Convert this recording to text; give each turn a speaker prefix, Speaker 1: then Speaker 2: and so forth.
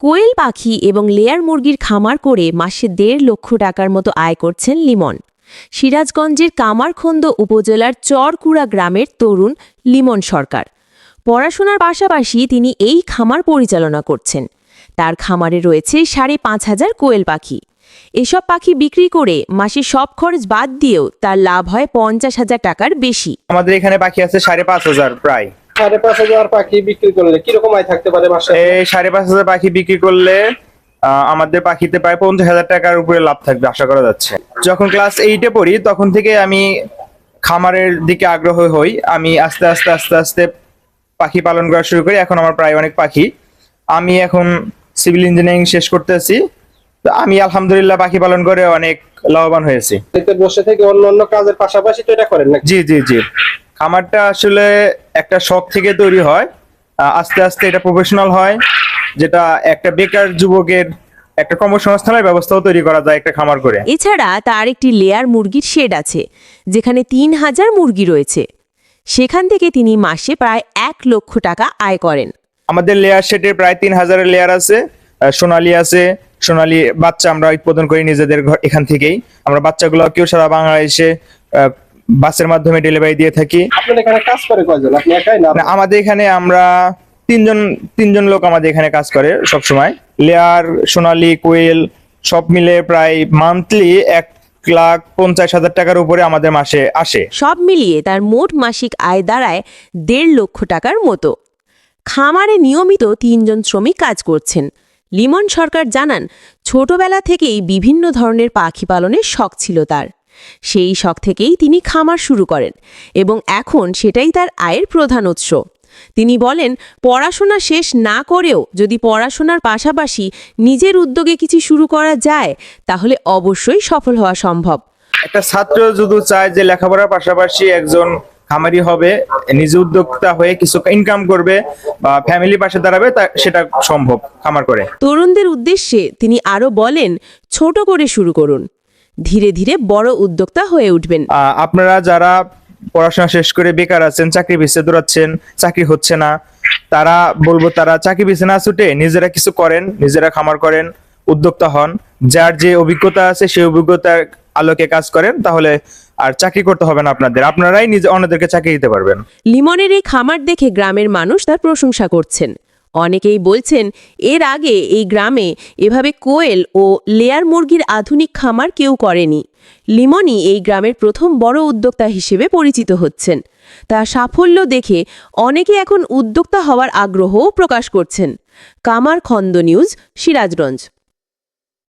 Speaker 1: কোয়েল পাখি এবং লেয়ার মুরগির খামার করে মাসে ১.৫ লক্ষ টাকার মতো আয় করছেন লিমন। সিরাজগঞ্জের কামারখন্দ উপজেলার চরকুড়া গ্রামের তরুণ লিমন সরকার। পড়াশোনার পাশাপাশি তিনি এই খামার পরিচালনা করছেন। তার খামারে রয়েছে ৫,৫০০ কোয়েল পাখি। এসব পাখি বিক্রি করে মাসে সব খরচ বাদ দিয়েও তার লাভ হয় ৫০,০০০ টাকার বেশি।
Speaker 2: আমাদের এখানে পাখি আছে ৫,৫০০ প্রায়।
Speaker 3: ৫,৫০০ পাখি বিক্রি করলে কিরকম আয় থাকতে পারে মাসে?
Speaker 2: এই ৫,৫০০ পাখি বিক্রি করলে আমাদের পাখিতে প্রায় ৫০,০০০ টাকার উপরে লাভ থাকবে আশা করা যাচ্ছে। যখন ক্লাস 8-এ পড়ি তখন থেকে আমি খামারের দিকে আগ্রহ হই। আমি আস্তে আস্তে পাখি পালন করা শুরু করি। এখন আমার প্রায় অনেক পাখি। আমি এখন সিভিল ইঞ্জিনিয়ারিং শেষ করতেছি। তো আমি আলহামদুলিল্লাহ পাখি পালন করে অনেক লাভবান হয়েছি।
Speaker 3: এতে বসে থেকে অন্য কাজের পাশাপাশি তো এটা করেন নাকি?
Speaker 2: জি। খামারটা আসলে একটা শখ থেকে তৈরি হয়, আস্তে আস্তে এটা প্রফেশনাল হয়, যেটা একটা বেকার যুবকের একটা কর্মসংস্থানের ব্যবস্থাও তৈরি করা যায় একটা খামার করে।
Speaker 1: এছাড়া তার একটি লেয়ার মুরগির শেড আছে, যেখানে ৩,০০০ মুরগি রয়েছে। সেখান থেকে তিনি মাসে প্রায় ১ লক্ষ টাকা আয় করেন।
Speaker 2: আমাদের লেয়ার শেডে প্রায় ৩,০০০ লেয়ার আছে। সোনালী আছে, সোনালী বাচ্চা আমরা উৎপাদন করি নিজেদের এখান থেকেই। আমরা বাচ্চাগুলোকেও সারা বাংলাদেশে বাসের মাধ্যমে ডেলিভারি দিয়ে থাকি।
Speaker 3: আপনাদের এখানে কাজ করে কয়জন? আপনি একাই না?
Speaker 2: আমাদের এখানে আমরা তিনজন লোক আমাদের এখানে কাজ করে সব সময়। লেয়ার, সোনালী, কোয়েল সব মিলে প্রায় মান্থলি ১,৫০,০০০ টাকার উপরে আমাদের মাসে আসে।
Speaker 1: সব মিলিয়ে তার মোট মাসিক আয় দাঁড়ায় ১.৫ লক্ষ টাকার মতো। খামারে নিয়মিত ৩ জন শ্রমিক কাজ করছেন। লিমন সরকার জানান, ছোটবেলা থেকেই বিভিন্ন ধরনের পাখি পালনের শখ ছিল তার। সেই শখ থেকেই তিনি খামার শুরু করেন এবং এখন সেটাই তার আয়ের প্রধান উৎস। তিনি বলেন, পড়াশোনা শেষ না করেও যদি পড়াশোনার পাশাপাশি নিজের উদ্যোগে কিছু শুরু করা যায় তাহলে অবশ্যই সফল হওয়া সম্ভব।
Speaker 2: একটা ছাত্র যদি চায় যে লেখাপড়ার পাশাপাশি একজন খামারি হবে, নিজে উদ্যোক্তা হয়ে কিছু ইনকাম করবে বা ফ্যামিলির পাশে দাঁড়াবে, সেটা সম্ভব খামার করে।
Speaker 1: তরুণদের উদ্দেশ্যে তিনি আরো বলেন, ছোট করে শুরু করুন, ধীরে ধীরে বড় উদ্যোক্তা হয়ে উঠবেন।
Speaker 2: আপনারা যারা পড়াশোনা শেষ করে বেকার আছেন, চাকরি পিছে দৌড়াচ্ছেন, চাকরি হচ্ছে না, তারা চাকরি পিছে না ছুটে নিজেরা কিছু করেন, নিজেরা খামার করেন, উদ্যোক্তা হন। যার যে অভিজ্ঞতা আছে সেই অভিজ্ঞতার আলোকে কাজ করেন, তাহলে আর চাকরি করতে হবে না আপনারাই নিজে অন্যদেরকে চাকরি দিতে পারবেন।
Speaker 1: লিমনের এই খামার দেখে গ্রামের মানুষ তার প্রশংসা করছেন। অনেকেই বলছেন, এর আগে এই গ্রামে এভাবে কোয়েল ও লেয়ার মুরগির আধুনিক খামার কেউ করেনি। লিমনই এই গ্রামের প্রথম বড় উদ্যোক্তা হিসেবে পরিচিত হচ্ছেন। তার সাফল্য দেখে অনেকে এখন উদ্যোক্তা হওয়ার আগ্রহও প্রকাশ করছেন। কামারখন্দ নিউজ, সিরাজগঞ্জ।